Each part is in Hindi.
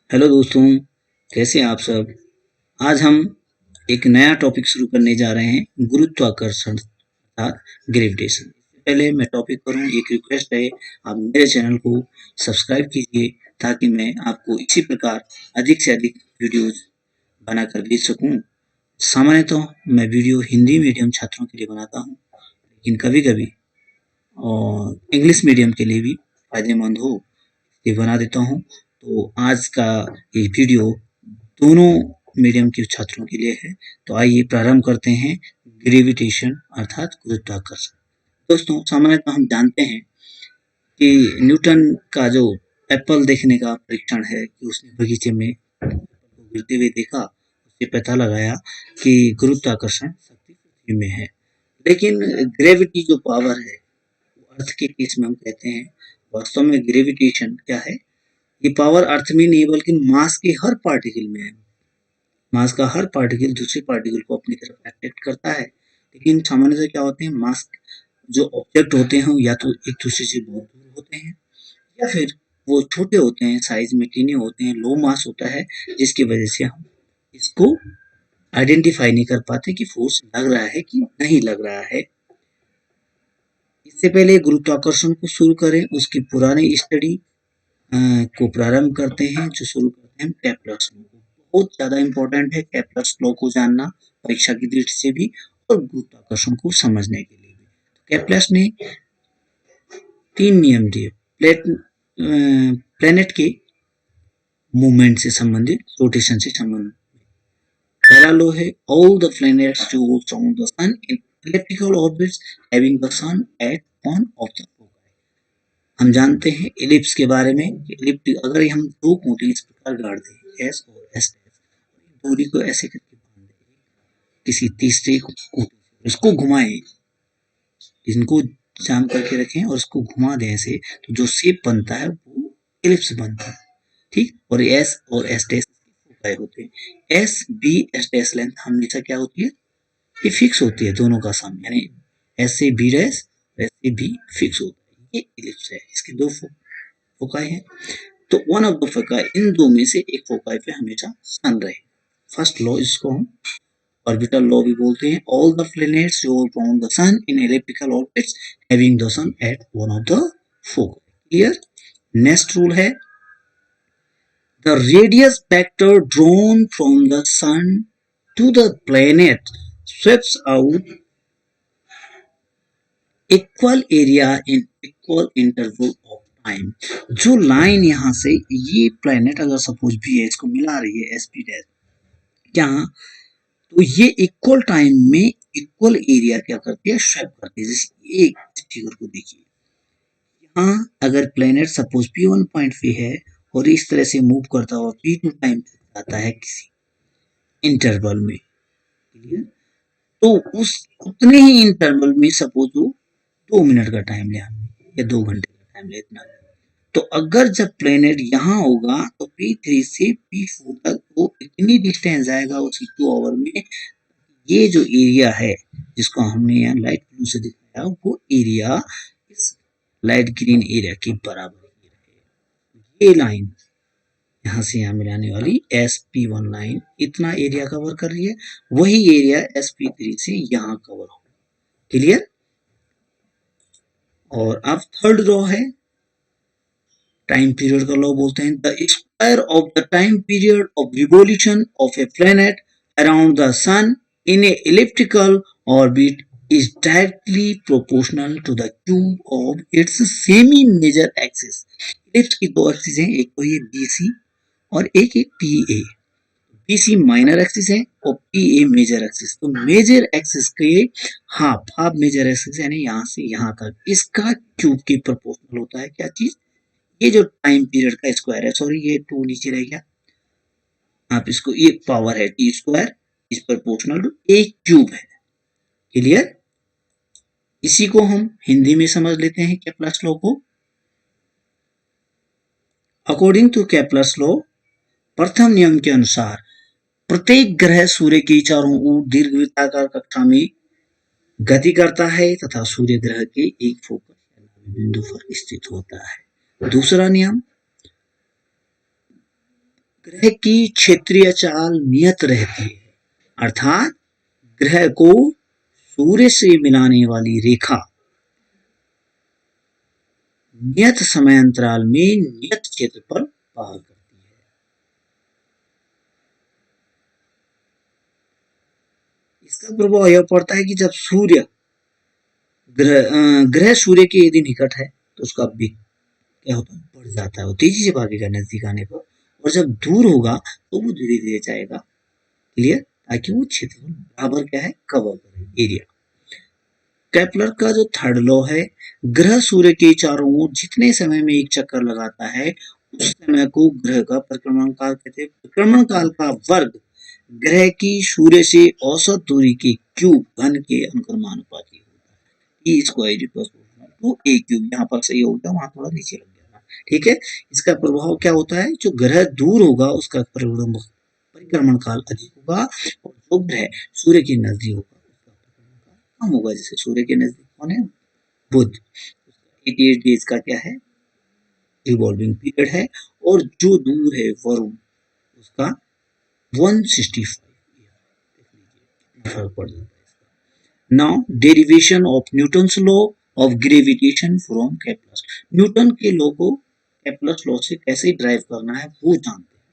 हेलो दोस्तों, कैसे हैं आप सब। आज हम एक नया टॉपिक शुरू करने जा रहे हैं, गुरुत्वाकर्षण अर्थात ग्रेविटेशन। पहले मैं टॉपिक करूं, एक रिक्वेस्ट है, आप मेरे चैनल को सब्सक्राइब कीजिए ताकि मैं आपको इसी प्रकार अधिक से अधिक वीडियोज बनाकर भेज सकूं। सामान्यतः मैं वीडियो हिंदी मीडियम छात्रों के लिए बनाता हूं, लेकिन कभी कभी और इंग्लिश मीडियम के लिए भी फायदेमंद हो ये बना देता हूँ। तो आज का ये वीडियो दोनों मीडियम के छात्रों के लिए है। तो आइए प्रारंभ करते हैं ग्रेविटेशन अर्थात गुरुत्वाकर्षण। दोस्तों, सामान्यतः हम जानते हैं कि न्यूटन का जो एप्पल देखने का परीक्षण है कि उसने बगीचे में गिरते हुए देखा, उससे पता लगाया कि गुरुत्वाकर्षण शक्ति पृथ्वी में है। लेकिन ग्रेविटी जो पावर है अर्थ के केस में हम कहते हैं, वास्तव में ग्रेविटेशन क्या है? ये पावर अर्थ में नहीं बल्कि मास के हर पार्टिकल में है। मास का हर पार्टिकल दूसरे पार्टिकल को अपनी तरफ अट्रैक्ट करता है। लेकिन सामान्यतः क्या होते हैं, मास जो ऑब्जेक्ट होते हैं या तो एक दूसरे से बहुत दूर होते हैं या फिर वो छोटे होते हैं, साइज में टीने होते हैं, लो मास होता है, जिसकी वजह से हम इसको आइडेंटिफाई नहीं कर पाते कि फोर्स लग रहा है कि नहीं लग रहा है। इससे पहले गुरुत्वाकर्षण को शुरू करें, उसकी पुरानी स्टडी को प्रारंभ करते हैं, जो शुरू करते हैं केप्लर्स लॉ को। बहुत ज़्यादा इम्पोर्टेंट है केप्लर्स लॉ को जानना, परीक्षा की दृष्टि से भी और गुरुत्वाकर्षण को समझने के लिए भी। केप्लर्स ने 3 नियम दिए प्लेनेट के मूवमेंट से संबंधित, रोटेशन से संबंधित। पहला लॉ है all the planets revolve around the sun in elliptical orbits having the sun at one of the foci। हम जानते हैं एलिप्स के बारे में, एलिप्टिक अगर हम दो कोटिंग इस प्रकार गाड़ दें एस और एस, दूरी को ऐसे करके बांध दें किसी तीसरे कोटिंग से, इसको घुमाएं, इनको जाम करके रखें और इसको घुमा दें ऐसे, तो जो शेप बनता है वो एलिप्स बनता है। ठीक, और एस डैश फोकाई होते हैं। S B S dash length हमेशा क्या होती है, ये फिक्स होती है दोनों का सम, यानी एस से बी डैश, एस से बी फिक्स होता है। ये एलिप्स है, इसके दो फोकाई हैं। तो वन ऑफ द फोकाई, इन दो में से एक फोकाई पे हमेशा सन रहे। फर्स्ट लॉ, इसको हम ऑर्बिटल लॉ भी बोलते हैं। All the planets revolve around the sun in elliptical orbits having the sun at one of the foci। Clear. Next rule है the radius vector drawn from the sun to the planet sweeps out equal area in equal interval of time। जो लाइन यहां से ये प्लेनेट अगर सपोज भी है, इसको मिला रही है एस पी डैश, क्या तो ये इक्वल टाइम में इक्वल एरिया क्या करती है, स्वेप करती है। जैसे एक फिगर को देखिए, यहाँ अगर प्लेनेट सपोज P1 पॉइंट पे है और इस तरह से मूव करता हुआ P2 टाइम जाता है किसी इंटरवल में, तो उस उतने ही इंटरवल में सपोज वो 2 मिनट का टाइम ले या 2 घंटे का टाइम ले, इतना। तो अगर जब प्लेनेट यहाँ होगा तो P3 से P4 तक वो इतनी डिस्टेंस जाएगा उसी 2 आवर में, ये जो एरिया है जिसको हमने यहाँ लाइट ब्लू से दिखाया, वो एरिया इस लाइट ग्रीन एरिया के बराबर है। ये लाइन यहाँ से यहाँ मिलाने वाली SP1 लाइन इतना एरिया कवर कर रही है, वही एरिया SP3 से यहाँ कवर हो। क्लियर। और अब थर्ड लॉ है, टाइम पीरियड का लॉ बोलते हैं। The square of the time period of revolution of a planet around the sun in a elliptical orbit is directly proportional to the cube of its semi-major axis। ellipse की दो एक्सिस हैं, एक तो ये BC और एक है PA। BC माइनर एक्सिस है और PA मेजर एक्सिस। तो मेजर एक्सिस के हाफ मेजर एक्सिस यानी यहाँ से यहाँ तक, इसका क्यूब के प्रोपोर्शनल होता है क्या चीज, ये जो टाइम पीरियड का स्क्वायर है, सॉरी ये 2 नीचे रह गया, आप इसको, ये पावर है T square is proportional to A cube है। क्लियर। इसी को हम हिंदी में समझ लेते हैं केप्लर्स लॉ को। अकॉर्डिंग टू केप्लर्स लॉ, प्रथम नियम के अनुसार प्रत्येक ग्रह सूर्य के चारों ओर दीर्घवृत्ताकार कक्षा में गति करता है तथा सूर्य ग्रह के एक फोकस बिंदु पर स्थित होता है। दूसरा नियम, ग्रह की क्षेत्रीय चाल नियत रहती है, अर्थात ग्रह को सूर्य से मिलाने वाली रेखा नियत समय अंतराल में नियत क्षेत्र पर पार करती है। इसका प्रभाव यह पड़ता है कि जब सूर्य ग्रह सूर्य के यदि निकट है तो उसका वेग क्या होता है, बढ़ जाता है, वो तेजी से भागेगा नजदीक आने पर, और जब दूर होगा तो वो धीरे धीरे जाएगा, क्लियर, ताकि वो क्षेत्रफल बराबर क्या है, कवर करे एरिया। केपलर का जो थर्ड लॉ है, ग्रह सूर्य के चारों ओर जितने समय में एक चक्कर लगाता है उस समय को ग्रह का परिक्रमण काल कहते हैं। परिक्रमण काल का वर्ग ग्रह की सूर्य से औसत दूरी के क्यूब घन के अनुक्रमानुपाती होता है। E square equal to A cube, यहाँ पर सही हो गया, वहां थोड़ा नीचे लग गया था, ठीक है। इसका प्रभाव क्या होता है, जो ग्रह दूर होगा उसका परिक्रमण काल अधिक होगा, और जो ग्रह सूर्य के नजदीक होगा कम होगा। जैसे सूर्य के नजदीक कौन है, बुध, 88 डेज का क्या है, रिवॉल्विंग पीरियड है, और जो दूर है वरुण उसका 165 फर्क पड़ जाता है। Now derivation of Newton's law of gravitation from Kepler. Newton के लॉ को केपलर लॉ से कैसे ड्राइव करना है वो जानते हैं।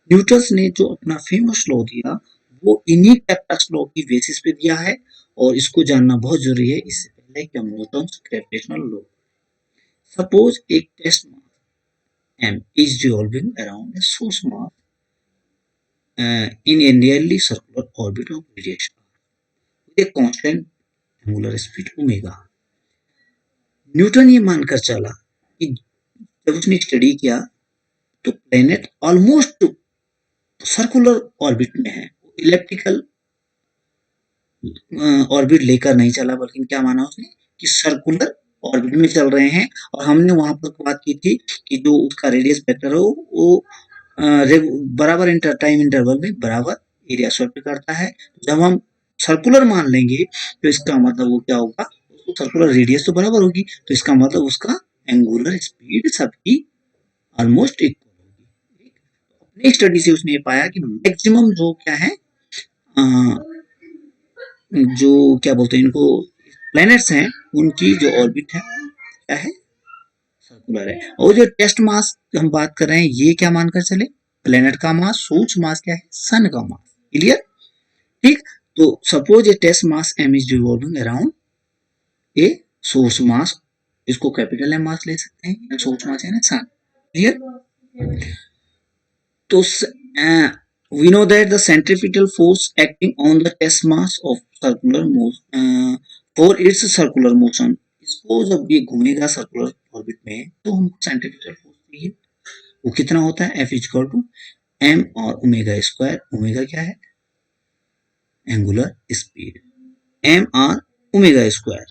न्यूटन ने जो अपना फेमस लॉ दिया वो इन्हीं केपलर लॉ की बेसिस पे दिया है, और इसको जानना बहुत जरूरी है इससे पहले कि हम न्यूटन्स ग्रेविटेशनल लॉ। सपोज एक test mass m is revolving around a source mass in a nearly circular orbit of radius with a constant angular speed omega। Newton ये मानकर चला कि जब उसने स्टडी किया तो प्लेनेट ऑलमोस्ट सर्कुलर ऑर्बिट में है, इलेप्टिकल ऑर्बिट लेकर नहीं चला, बल्कि क्या माना उसने कि सर्कुलर ऑर्बिट में चल रहे हैं। और हमने वहां पर बात की थी कि जो उसका रेडियस वेक्टर हो वो बराबर टाइम इंटरवल में बराबर एरिया स्वैप करता है। जब हम सर्कुलर मान लेंगे तो इसका मतलब वो क्या होगा, सर्कुलर रेडियस तो बराबर होगी, तो इसका मतलब उसका एंगुलर स्पीड सबकी ऑलमोस्ट इक्वल होगी। अपनी स्टडी से उसने पाया कि मैक्सिमम जो क्या है, जो क्या बोलते हैं इनको, प्लैनेट्स हैं, उनकी जो ऑर्बिट है क्या है, सर्कुलर है। और जो टेस्ट मास हम बात कर रहे हैं ये क्या मानकर चले, प्लैनेट का मास, सोर्स मास क्या है, सन का मास, क्लियर, ठीक। तो suppose a test mass m is revolving around a source mass, इसको कैपिटल एम मास ले सकते हैं, सोर्स मास है ना सन, क्लियर। तो we know that the centrifugal force acting on the test mass of circular motion for its circular motion, इसको जब ये घूमेगा सर्कुलर ऑर्बिट में तो हमको सेंट्रीफ्यूगल फोर्स चाहिए, वो कितना होता है, F इक्वल टू m और ओमेगा स्क्वायर। ओमेगा क्या है, एंगुलर स्पीड, m और omega square,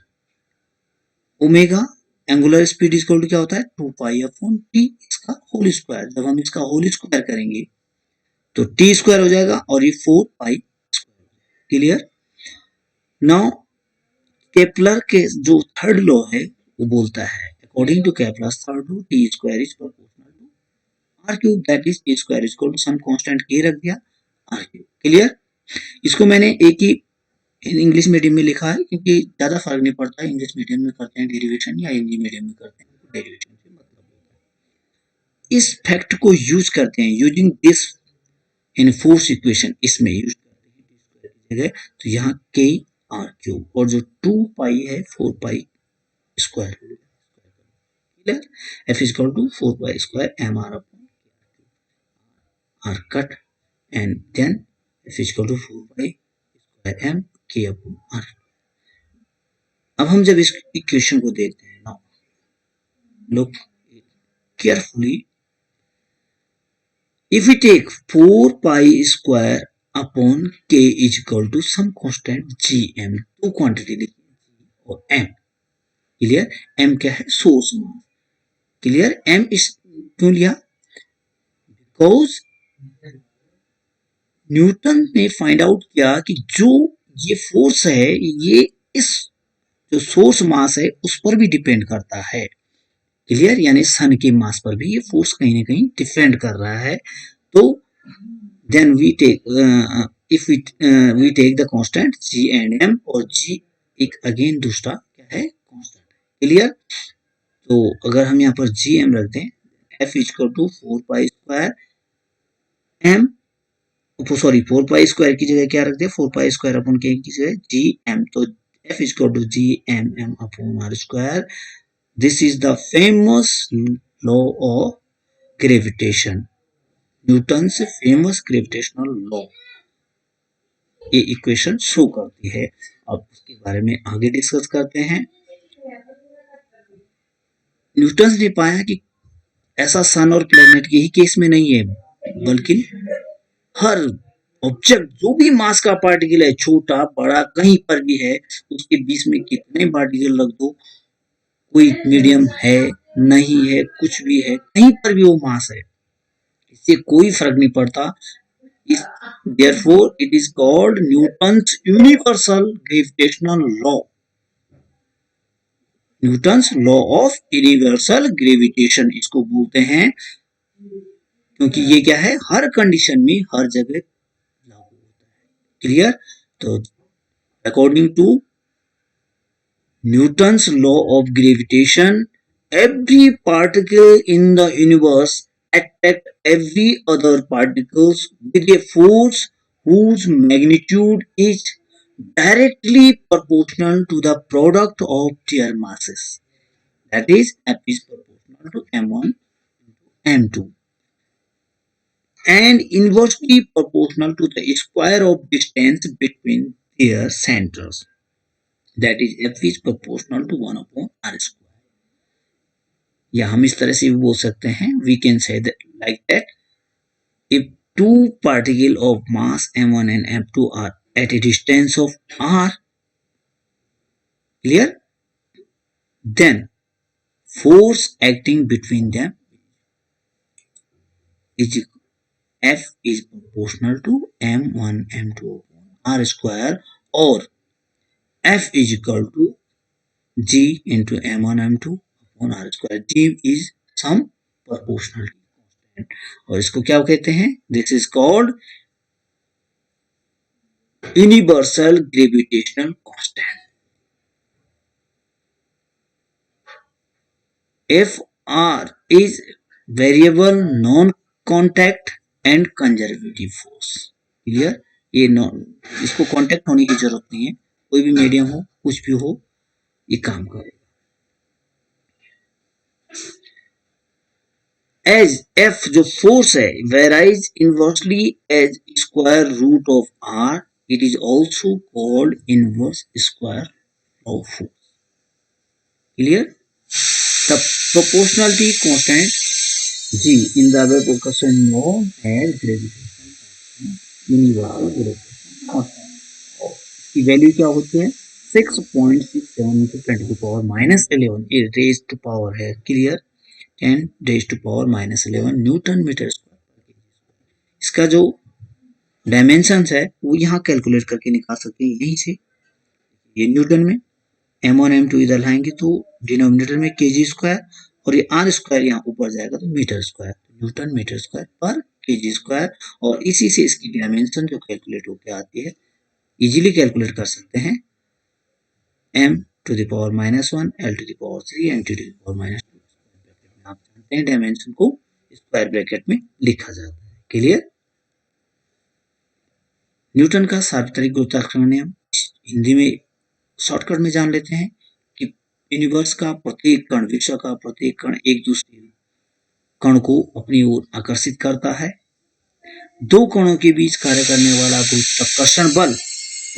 omega angular speed equal to क्या होता है, 2 पाई अपॉन t इसका होल स्क्वायर। जब हम इसका होल स्क्वायर करेंगे तो टी स्क्वायर हो जाएगा और ये 4 pi square, clear. Now Kepler के जो थर्ड लॉ है वो बोलता है, according to Kepler third law, T square is proportional to r cube, that is T square is equal to some constant के रख दिया आर क्यूब, क्लियर। इसको मैंने एक ही इंग्लिश मीडियम में लिखा है क्योंकि ज्यादा फर्क नहीं पड़ता है, इंग्लिश मीडियम में करते हैं डेरिवेशन या हिंदी मीडियम में करते हैं डेरिवेशन से मतलब होता है। इस फैक्ट को यूज करते हैं, using this in force equation, इसमें यूज करते हैं जगह, तो यहाँ के आर क्यूब और जो 2 पाई है 4 pi square, F is equal to 4 pi square m r upon r cut, and then F is equal to 4 pi square m k upon r. अब हम जब इस इक्वेशन को देखते हैं, now look carefully, if we take 4 pi square upon k is equal to some constant gm, दो क्वांटिटी लिखी और m, क्लियर। m क्या है, सोर्स मास, क्लियर। m इस क्यों लिया, बिकॉज न्यूटन ने फाइंड आउट किया कि जो ये फोर्स है ये इस जो सोर्स मास है उस पर भी डिपेंड करता है, क्लियर, यानी सन के मास पर भी ये फोर्स कहीं ना कहीं डिपेंड कर रहा है। तो then we take if we take the constant g and m, और g एक अगेन दूसरा क्या है, कांस्टेंट है। क्लियर? तो अगर हम यहाँ पर जी एम रखते हैं, F equal to 4 pi square m, sorry 4 pi square की जगह क्या रखते हैं, 4 पाई स्क्वायर अपन के की जगह जी एम, तो F equal to G m m upon r square. This is the famous law of gravitation, Newton से फेमस ग्रेविटेशनल लॉ, ये इक्वेशन शो करती है। अब उसके बारे में आगे डिस्कस करते हैं। न्यूटन ने पाया कि ऐसा सन और प्लेनेट के ही केस में नहीं है, बल्कि हर ऑब्जेक्ट जो भी मास का पार्टिकल है, छोटा बड़ा कहीं पर भी है, उसके बीच में कितने पार्टिकल रख दो, कोई मीडियम है नहीं है कुछ भी है, कहीं पर भी वो मास है, इससे कोई फर्क नहीं पड़ता। Therefore, it is called Newton's universal gravitational law. Newton's law of universal gravitation इसको बोलते हैं, क्योंकि ये क्या है, हर कंडीशन में हर जगह लागू होता है। क्लियर? तो according to Newton's law of gravitation, every particle in the universe attract every other particles with a force whose magnitude is directly proportional to the product of their masses. That is, F is proportional to m1 m2 and inversely proportional to the square of distance between their centers. That is, F is proportional to 1 upon r square. या हम इस तरह से भी बोल सकते हैं, we can say like that, if two particle of mass m1 and m2 are at a distance of r, clear, then force acting between them is F is proportional to m1 m2 r square, और F is equal to g into m1 m2 upon r square. g is some proportionality constant, और इसको क्या कहते हैं, this is called universal gravitational constant. F R is variable non contact and conservative force. Clear? ये नॉन, इसको कॉन्टैक्ट होने की जरूरत नहीं है, कोई भी मीडियम हो कुछ भी हो ये काम करेगा। एज एफ जो फोर्स है varies inversely as square root of r, it is also called inverse square of force. Clear? The proportionality constant G in the above question known as gravitation universal gravitation constant, की वैल्यू क्या होती है, 6.67 into 10 to the power minus 11 ये रेज टू पावर है। Clear? 10 raise to power minus 11 newton metre square. इसका जो डायमेंशंस है वो यहाँ कैलकुलेट करके निकाल सकते हैं यहीं से, ये न्यूटन में m1 m2 इधर लाएंगे तो डिनोमिनेटर में kg स्क्वायर, और ये आर स्क्वायर यहाँ ऊपर जाएगा तो metre square, newton metre square पर केजी स्क्वायर, और इसी से इसकी डायमेंशन जो कैलकुलेट होकर आती है, इजीली कैलकुलेट कर सकते हैं, m to the power -1 l to the power 3 m to the power -2। आप जानते हैं डायमेंशन को स्क्वायर ब्रैकेट में लिखा जाता है। क्लियर? न्यूटन का सार्वत्रिक गुरुत्वाकर्षण नियम हिंदी में शॉर्टकट में जान लेते हैं कि यूनिवर्स का प्रत्येक कण, विश्व का प्रत्येक कण एक दूसरे कण को अपनी ओर आकर्षित करता है। दो कणों के बीच कार्य करने वाला गुरुत्वाकर्षण बल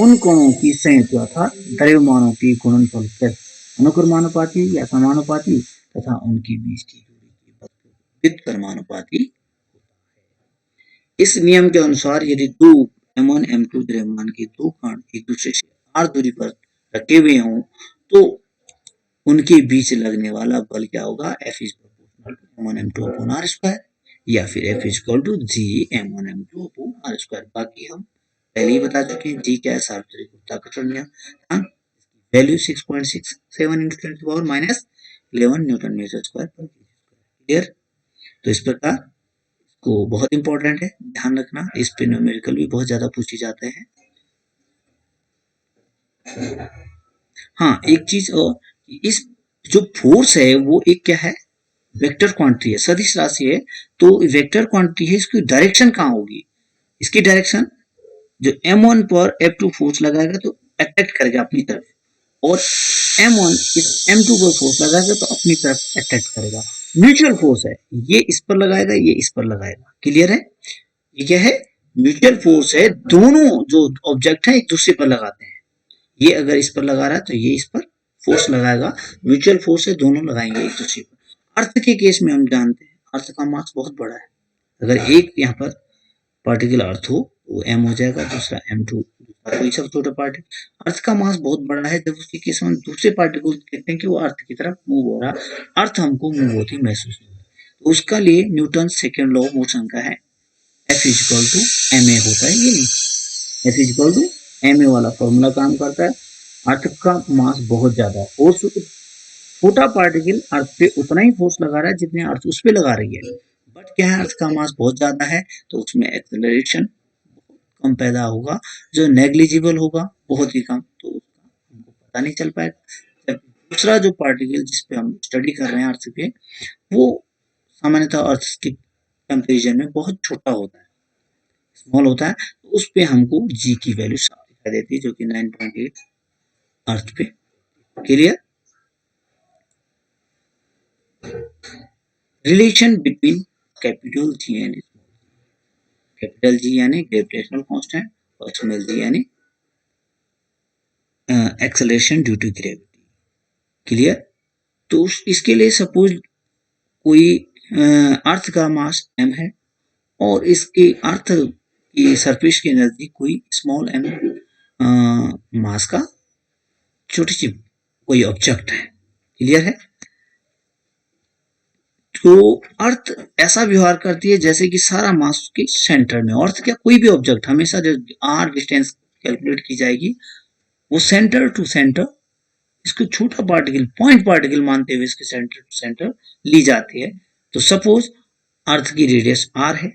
उन कणों की संयुक्त अर्थात द्रव्यमानों के गुणनफल के अनुक्रमानुपाती या समानुपाती तथा उनके बीच की दूरी के व्युत्क्रमानुपाती होता है। इस नियम के अनुसार यदि दो m1 m2 द्रव्यमान के दो कण एक दूसरे से r दूरी पर रखे हुए हों तो उनके बीच लगने वाला बल क्या होगा, F is proportional to m1 m2 upon r square, या फिर F is equal to g m1 m2 upon r square. बाकी हम पहले ही बता चुके हैं, g क्या है, सार्वत्रिक गुरुत्वाकर्षण नियम, value 6.67 into 10 to the power minus 11 newton metre square पर। क्लियर? तो इस प्रकार को बहुत इंपॉर्टेंट है, ध्यान रखना। इस पे न्यूमेरिकल भी बहुत ज्यादा पूछे जाते हैं। हाँ, एक चीज और, इस जो फोर्स है वो एक क्या है, वेक्टर क्वांटिटी है, सदिश राशि है। तो वेक्टर क्वांटिटी है, इसकी डायरेक्शन कहाँ होगी, इसकी डायरेक्शन जो M1 पर F2 फोर्स लगाएगा तो अट्रैक्ट करेगा अपनी तरफ, और M1 इस M2 पर फोर्स लगाएगा तो अपनी तरफ अट्रैक्ट करेगा। म्यूचुअल फोर्स है, ये इस पर लगाएगा, ये इस पर लगाएगा। क्लियर है? ये क्या है? म्यूचुअल फोर्स है, दोनों जो ऑब्जेक्ट है एक दूसरे पर लगाते हैं। ये अगर इस पर लगा रहा है तो ये इस पर फोर्स लगाएगा। म्यूचुअल फोर्स है, दोनों लगाएंगे एक दूसरे पर। अर्थ के केस में हम जानते हैं अर्थ का मास बहुत बड़ा है। अगर एक यहाँ पर पार्टिकल अर्थ हो वो m हो जाएगा, दूसरा m2, कोई सब छोटा पार्टिकल। अर्थ का मास बहुत बड़ा है, जब उसके केस में दूसरे पार्टिकल कहते हैं कि वो अर्थ की तरफ मूव हो रहा, अर्थ हमको मूव होती महसूस होती है। तो उसका लिए Newton second law of motion का है, F equal to m a होता है। ये नहीं, F equal to m a वाला फॉर्मूला काम करता है। अर्थ का मास बहुत ज्यादा है और छोटा पार्टिकल अर्थ पे उतना ही फोर्स लगा रहा है जितने अर्थ उस पे लगा रही है। बट क्या है, अर्थ का मास बहुत ज्यादा है तो उसमें एक्सेलरेशन कम पैदा होगा, जो नेग्लिजिबल होगा, बहुत ही कम, तो उसका हमको पता नहीं चल पाएगा। जब दूसरा जो पार्टिकल जिस पे हम स्टडी कर रहे हैं अर्थ पे, वो सामान्यतः अर्थ के कंपेरिजन में बहुत छोटा होता है, स्मॉल होता है, तो उस पे हमको जी की वैल्यू साफ दिखाई देती है, जो कि 9.8 अर्थ पे। Clear? Relation between capital G and small, capital G यानी ग्रेविटेशनल कांस्टेंट और स्मॉल जी यानी acceleration due to gravity. Clear? तो इसके लिए सपोज कोई अर्थ का मास m है और इसके अर्थ की सरफेस के नजदीक कोई स्मॉल m मास का छोटी सी कोई ऑब्जेक्ट है। क्लियर है? तो अर्थ ऐसा व्यवहार करती है जैसे कि सारा मास उसके सेंटर में। अर्थ क्या, कोई भी ऑब्जेक्ट हमेशा जो r डिस्टेंस कैलकुलेट की जाएगी वो सेंटर टू सेंटर, इसको छोटा पार्टिकल पॉइंट पार्टिकल मानते हुए इसके सेंटर टू सेंटर ली जाती है। तो सपोज अर्थ की रेडियस r है,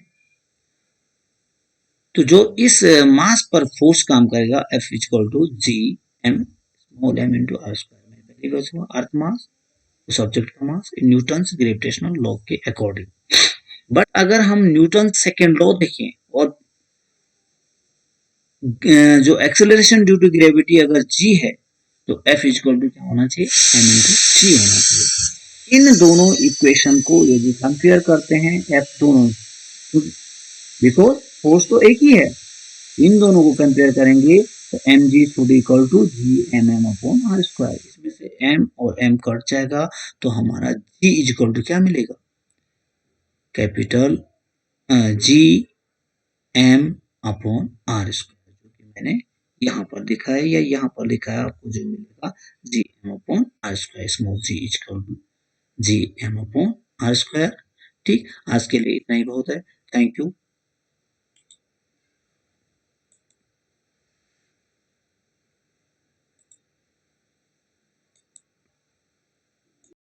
तो जो इस मास पर फोर्स काम करेगा F equal to G M small m into R square, earth mass उस ऑब्जेक्ट का मास न्यूटन ग्रेविटेशनल लॉ के अकॉर्डिंग। बट अगर हम न्यूटन सेकेंड लॉ देखें और जो एक्सेलरेशन ड्यू टू ग्रेविटी अगर g है तो F इक्वल टू क्या होना चाहिए, m इंटू जी होना चाहिए। इन दोनों इक्वेशन को यदि कंपेयर करते हैं F दोनों, बिकॉज फोर्स तो एक ही है, इन दोनों को कंपेयर करेंगे तो m g should equal to G m m upon r square. इसमें से m और m कट जाएगा तो हमारा g इक्वल टू क्या मिलेगा, capital G m upon r square, जो कि मैंने यहाँ पर लिखा है या यहाँ पर लिखा है, आपको जो मिलेगा G m upon r square, small g equal to G m upon r square. ठीक, आज के लिए इतना ही बहुत है। Thank you.